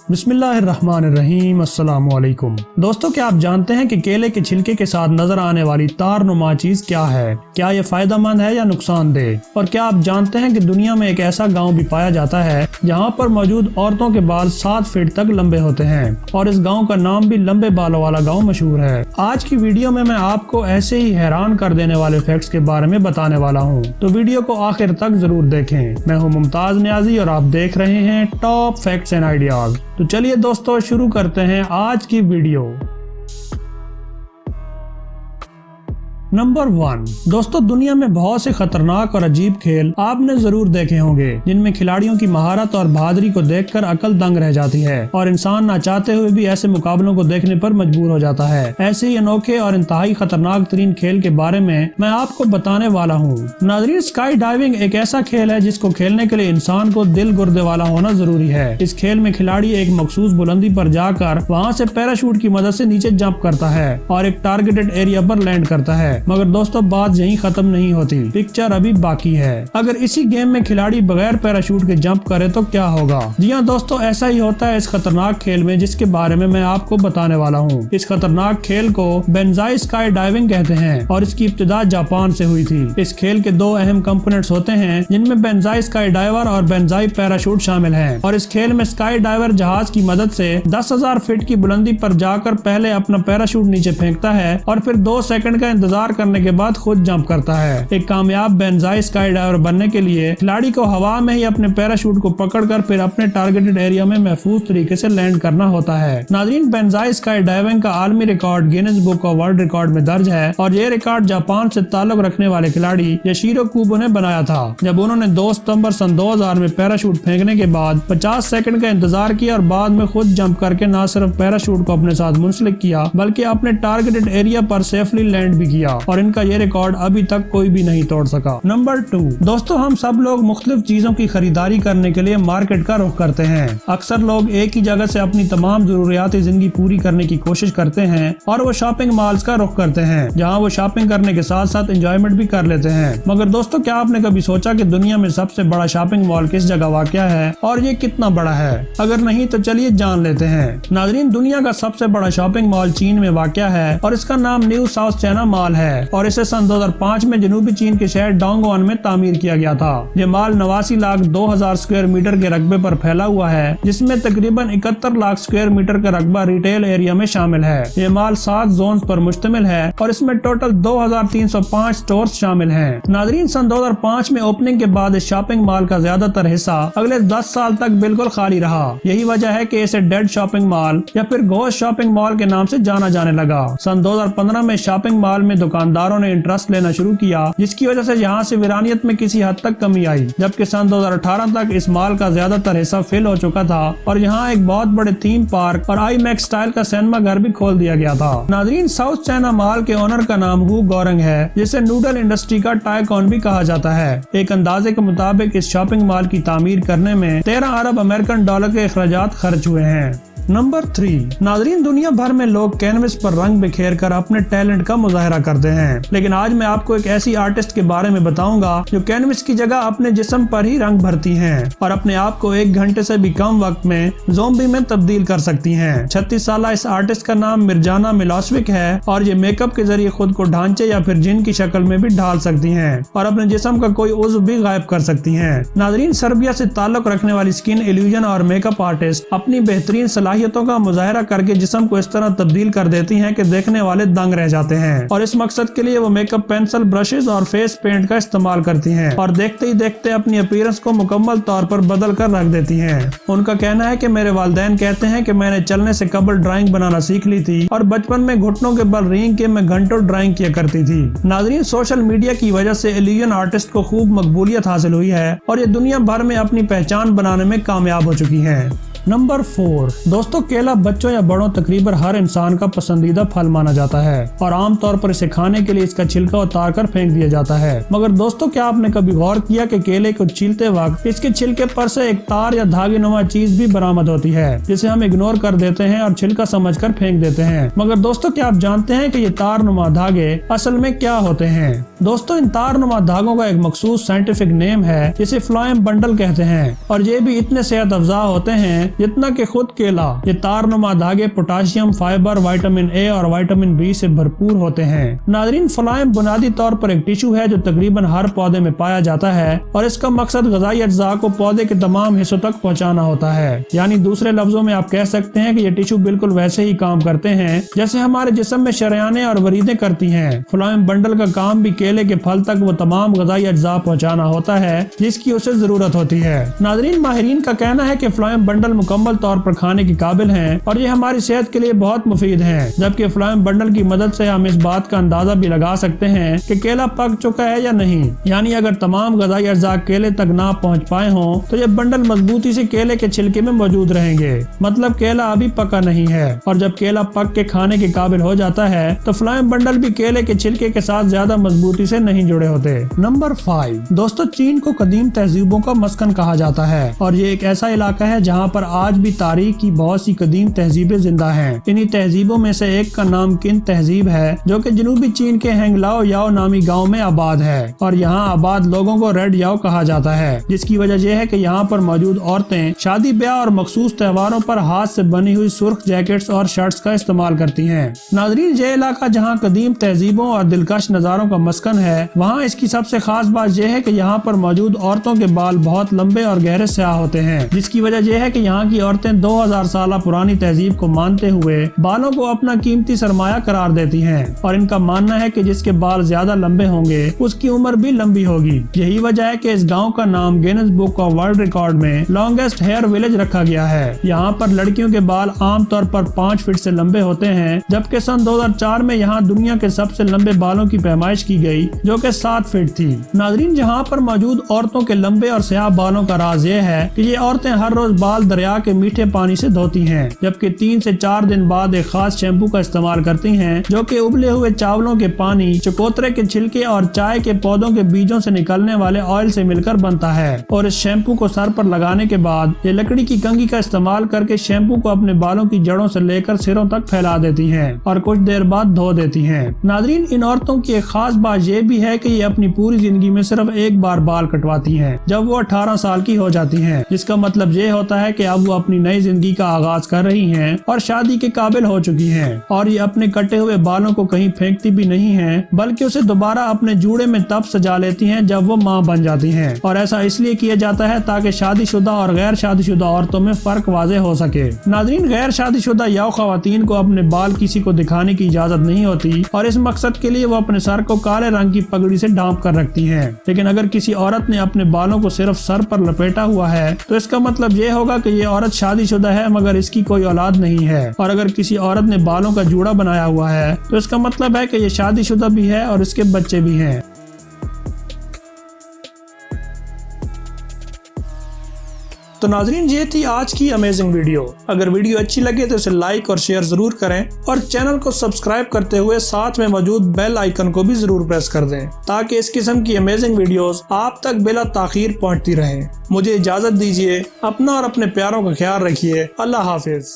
बिस्मिल्लाहिर्रहमानिर्रहीम। अस्सलामु अलैकुम। दोस्तों, क्या आप जानते हैं कि केले के छिलके के साथ नजर आने वाली तारनुमा चीज क्या है? क्या ये फायदेमंद है या नुकसानदेह? और क्या आप जानते हैं कि दुनिया में एक ऐसा गांव भी पाया जाता है जहां पर मौजूद औरतों के बाल 7 फीट तक लंबे होते हैं और इस गांव का नाम भी लंबे बालों वाला गांव मशहूर है। आज की वीडियो में मैं आपको ऐसे ही हैरान कर देने वाले फैक्ट्स के बारे में बताने वाला हूँ, तो वीडियो को आखिर तक जरूर देखें। मैं हूँ मुमताज नियाजी और आप देख रहे हैं टॉप फैक्ट्स एंड आइडियाज। तो चलिए दोस्तों, शुरू करते हैं आज की वीडियो। नंबर 1। दोस्तों, दुनिया में बहुत से खतरनाक और अजीब खेल आपने जरूर देखे होंगे जिनमें खिलाड़ियों की महारत और बहादुरी को देखकर अकल दंग रह जाती है और इंसान ना चाहते हुए भी ऐसे मुकाबलों को देखने पर मजबूर हो जाता है। ऐसे ही अनोखे और इंतहाई खतरनाक तरीन खेल के बारे में मैं आपको बताने वाला हूँ। नाज़रीन, स्काई डाइविंग एक ऐसा खेल है जिसको खेलने के लिए इंसान को दिल गुर्दे वाला होना जरूरी है। इस खेल में खिलाड़ी एक मखसूस बुलंदी पर जाकर वहाँ से पैराशूट की मदद से नीचे जंप करता है और एक टारगेटेड एरिया पर लैंड करता है। मगर दोस्तों, बात यहीं खत्म नहीं होती, पिक्चर अभी बाकी है। अगर इसी गेम में खिलाड़ी बगैर पैराशूट के जंप करे तो क्या होगा? जी हाँ दोस्तों, ऐसा ही होता है इस खतरनाक खेल में जिसके बारे में मैं आपको बताने वाला हूँ। इस खतरनाक खेल को बेंजाई स्काई डाइविंग कहते हैं और इसकी इब्तिदा जापान से हुई थी। इस खेल के 2 अहम कंपोनेंट्स होते हैं जिनमें बेंजाई स्काई डाइवर और बेंजाई पैराशूट शामिल हैं। और इस खेल में स्काई डाइवर जहाज की मदद से 10,000 फीट की बुलंदी पर जाकर पहले अपना पैराशूट नीचे फेंकता है और फिर 2 सेकंड का इंतजार करने के बाद खुद जंप करता है। एक कामयाब बेंजाई स्काई डाइवर बनने के लिए खिलाड़ी को हवा में ही अपने पैराशूट को पकड़कर फिर अपने टारगेटेड एरिया में महफूज तरीके से लैंड करना होता है। नाज़रीन, बेंजाई स्काई डाइविंग का आलमी record Guinness book of world record में दर्ज है और ये रिकॉर्ड जापान से ताल्लुक रखने वाले खिलाड़ी यशीरो कुबो ने बनाया था, जब उन्होंने 2 सितंबर सन 2000 में पैराशूट फेंकने के बाद 50 सेकंड का इंतजार किया और बाद में खुद जंप करके न सिर्फ पैराशूट को अपने साथ मुंसलिक किया बल्कि अपने टारगेटेड एरिया पर सेफली लैंड भी किया और इनका ये रिकॉर्ड अभी तक कोई भी नहीं तोड़ सका। नंबर 2। दोस्तों, हम सब लोग मुख्तलिफ चीजों की खरीदारी करने के लिए मार्केट का रुख करते हैं। अक्सर लोग एक ही जगह से अपनी तमाम जरूरियाती जिंदगी पूरी करने की कोशिश करते हैं और वो शॉपिंग मॉल्स का रुख करते हैं जहां वो शॉपिंग करने के साथ साथ एंजॉयमेंट भी कर लेते हैं। मगर दोस्तों, क्या आपने कभी सोचा कि दुनिया में सबसे बड़ा शॉपिंग मॉल किस जगह वाक़या है और ये कितना बड़ा है? अगर नहीं तो चलिए जान लेते हैं। नाज़रीन, दुनिया का सबसे बड़ा शॉपिंग मॉल चीन में वाक़या है और इसका नाम न्यू साउथ चाइना मॉल है और इसे सन 2005 में जनूबी चीन के शहर डोंगवॉन में तामीर किया गया था। ये मॉल 89 लाख 2,000 स्क्वायर मीटर के रकबे पर फैला हुआ है, जिसमें तकरीबन 71 लाख स्क्वायर मीटर का रकबा रिटेल एरिया में शामिल है। ये मॉल 7 जोन्स पर मुश्तमिल है और इसमें टोटल 2305 स्टोर्स शामिल हैं। नाज़रीन, सन 2005 में ओपनिंग के बाद इस शॉपिंग मॉल का ज्यादातर हिस्सा अगले 10 साल तक बिल्कुल खाली रहा। यही वजह है कि इसे डेड शॉपिंग मॉल या फिर घोस्ट शॉपिंग मॉल के नाम से जाना जाने लगा। सन 2015 में शॉपिंग मॉल में दुकानदारों ने इंटरेस्ट लेना शुरू किया, जिसकी वजह से यहाँ से वीरानियत में किसी हद तक कमी आई, जबकि सन 2018 तक इस मॉल का ज्यादातर हिस्सा फिल हो चुका था और यहाँ एक बहुत बड़े थीम पार्क और आईमैक्स स्टाइल का सिनेमा घर भी खोल दिया गया था। नाज़रीन, साउथ चाइना मॉल के ओनर का नाम हु गोरंग है, जिसे नूडल इंडस्ट्री का टाइकॉन भी कहा जाता है। एक अंदाजे के मुताबिक इस शॉपिंग मॉल की तामीर करने में 13 अरब अमेरिकन डॉलर के अखराजात खर्च हुए हैं। नंबर 3। नाज़रीन, दुनिया भर में लोग कैनवस पर रंग बिखेर कर अपने टैलेंट का मुजाहरा करते हैं, लेकिन आज मैं आपको एक ऐसी आर्टिस्ट के बारे में बताऊंगा जो कैनवस की जगह अपने जिस्म पर ही रंग भरती हैं और अपने आप को 1 घंटे से भी कम वक्त में ज़ोंबी में तब्दील कर सकती हैं। 36 साल इस आर्टिस्ट का नाम मिर्जाना मिलोसेविक है और ये मेकअप के जरिए खुद को ढांचे या फिर जिन की शक्ल में भी ढाल सकती हैं और अपने जिस्म का कोई उज़्व भी गायब कर सकती हैं। नाज़रीन, सर्बिया से ताल्लुक रखने वाली स्किन इल्यूजन और मेकअप आर्टिस्ट अपनी बेहतरीन सलाहियतों का मुजाहरा करके जिस्म को इस तरह तब्दील कर देती हैं कि देखने वाले दंग रह जाते हैं और इस मकसद के लिए वो मेकअप पेंसिल, ब्रशेस और फेस पेंट का इस्तेमाल करती हैं और देखते ही देखते अपनी अपीयरेंस को मुकम्मल तौर पर बदल कर रख देती हैं। उनका कहना है कि मेरे वालिदैन कहते हैं कि मैंने चलने से कबल ड्राइंग बनाना सीख ली थी और बचपन में घुटनों के बल रेंग के मैं घंटों ड्राइंग किया करती थी। नाज़रीन, सोशल मीडिया की वजह से इल्यूजन आर्टिस्ट को खूब मकबूलियत हासिल हुई है और ये दुनिया भर में अपनी पहचान बनाने में कामयाब हो चुकी है। नंबर 4, दोस्तों केला बच्चों या बड़ों तकरीबन हर इंसान का पसंदीदा फल माना जाता है और आमतौर पर इसे खाने के लिए इसका छिलका उतार कर फेंक दिया जाता है। मगर दोस्तों क्या आपने कभी गौर किया कि केले को छीलते वक्त इसके छिलके पर से एक तार या धागे नुमा चीज भी बरामद होती है, जिसे हम इग्नोर कर देते हैं और छिलका समझकर फेंक देते हैं। मगर दोस्तों क्या आप जानते हैं कि ये तार नुमा धागे असल में क्या होते हैं? दोस्तों इन तार नुमा धागों का एक मखसूस साइंटिफिक नेम है जिसे फ्लोएम बंडल कहते हैं और ये भी इतने सेहत अफजा होते हैं जितना कि खुद केला। ये तार नुमा धागे पोटाशियम, फाइबर, विटामिन ए और विटामिन बी से भरपूर होते हैं। नाज़रीन, फ्लोएम बुनियादी तौर पर एक टिश्यू है जो तकरीबन हर पौधे में पाया जाता है और इसका मकसद ग़िज़ाई अज्जा को पौधे के तमाम हिस्सों तक पहुँचाना होता है। यानी दूसरे लफ्जों में आप कह सकते हैं कि ये टिश्यू बिल्कुल वैसे ही काम करते हैं जैसे हमारे जिस्म में शरेयानें और वरीदें करती हैं। फ्लोएम बंडल का काम भी केले के फल तक वो तमाम ग़िज़ाई अज्जा पहुँचाना होता है जिसकी उसे जरूरत होती है। नाज़रीन, माहिरीन का कहना है कि फ्लोएम बंडल मुकम्मल तौर पर खाने के काबिल हैं और ये हमारी सेहत के लिए बहुत मुफीद हैं। जबकि फ्लोएम बंडल की मदद से हम इस बात का अंदाजा भी लगा सकते हैं कि केला पक चुका है या नहीं। यानी अगर तमाम ग़िज़ाई अज्जा केले तक ना पहुँच पाए हों तो ये बंडल मजबूती से केले के छिलके में मौजूद रहेंगे, मतलब केला अभी पका नहीं है। और जब केला पक के खाने के काबिल हो जाता है तो फ्लोएम बंडल भी केले के छिलके के साथ ज्यादा मजबूती से नहीं जुड़े होते। नंबर 5, दोस्तों चीन को कदीम तहजीबों का मस्कन कहा जाता है और ये एक ऐसा इलाका है जहाँ पर आज भी तारीख की बहुत सी कदीम तहजीबें जिंदा हैं। इन्हीं तहजीबों में से एक का नाम किन तहजीब है जो कि जनूबी चीन के हैंगलाओ याओ नामी गाँव में आबाद है और यहाँ आबाद लोगों को रेड याओ कहा जाता है, जिसकी वजह यह है कि यहाँ पर मौजूद औरतें शादी ब्याह और मखसूस त्योहारों पर हाथ से बनी हुई सुर्ख जैकेट्स और शर्ट्स का इस्तेमाल करती हैं। नाज़रीन, ये इलाका जहाँ कदीम तहजीबों और दिलकश नज़ारों का मस्कन है, वहाँ इसकी सबसे खास बात यह है कि यहाँ पर मौजूद औरतों के बाल बहुत लंबे और गहरे स्याह होते हैं, जिसकी वजह यह है कि यहाँ की औरतें 2000 साल पुरानी तहजीब को मानते हुए बालों को अपना कीमती सरमाया करार देती हैं और इनका मानना है कि जिसके बाल ज्यादा लंबे होंगे उसकी उम्र भी लंबी होगी। यही वजह है कि इस गाँव का नाम Guinness book of world record में लॉन्गेस्ट हेयर विलेज रखा गया है। यहाँ पर लड़कियों के बाल आमतौर पर 5 फीट से लंबे होते हैं, जबकि सन 2004 में यहाँ दुनिया के सबसे लंबे बालों की पैमाइश की गई जो कि 7 फीट थी। नाज़रीन, यहाँ पर मौजूद औरतों के लंबे और स्याह बालों का राज ये है कि ये औरतें हर रोज बाल दरिया के मीठे पानी से धोती हैं, जबकि 3 से 4 दिन बाद एक खास शैम्पू का इस्तेमाल करती हैं जो कि उबले हुए चावलों के पानी, चकोतरे के छिलके और चाय के पौधों के बीजों से निकलने वाले ऑयल से मिलकर बनता है। और इस शैम्पू को सर पर लगाने के बाद ये लकड़ी की कंघी का इस्तेमाल करके शैम्पू को अपने बालों की जड़ों से लेकर सिरों तक फैला देती हैं और कुछ देर बाद धो देती हैं। नाज़रीन, इन औरतों की एक खास बात ये भी है कि ये अपनी पूरी जिंदगी में सिर्फ एक बार बाल कटवाती हैं जब वो 18 साल की हो जाती हैं, जिसका मतलब ये होता है कि अब वो अपनी नई जिंदगी का आगाज कर रही हैं और शादी के काबिल हो चुकी हैं। और ये अपने कटे हुए बालों को कहीं फेंकती भी नहीं हैं, बल्कि उसे दोबारा अपने जूड़े में तब सजा लेती हैं जब वो माँ बन जाती हैं। और ऐसा इसलिए किया जाता है ताकि शादीशुदा और गैर शादीशुदा औरतों में फर्क वाज़ेह हो सके। नाज़रीन, गैर शादीशुदा या ख्वातीन को अपने बाल किसी को दिखाने की इजाजत नहीं होती और इस मकसद के लिए वो अपने सर को काले रंग की पगड़ी से ढांप कर रखती हैं। लेकिन अगर किसी औरत ने अपने बालों को सिर्फ सर पर लपेटा हुआ है तो इसका मतलब ये होगा कि ये औरत शादीशुदा है मगर इसकी कोई औलाद नहीं है। और अगर किसी औरत ने बालों का जूड़ा बनाया हुआ है तो इसका मतलब है कि ये शादीशुदा भी है और इसके बच्चे भी हैं। तो नाज़रीन, ये थी आज की अमेजिंग वीडियो। अगर वीडियो अच्छी लगे तो इसे लाइक और शेयर जरूर करें और चैनल को सब्सक्राइब करते हुए साथ में मौजूद बेल आइकन को भी जरूर प्रेस कर दें ताकि इस किस्म की अमेजिंग वीडियोस आप तक बिला ताखीर पहुंचती रहें। मुझे इजाजत दीजिए, अपना और अपने प्यारों का ख्याल रखिए। अल्लाह हाफिज।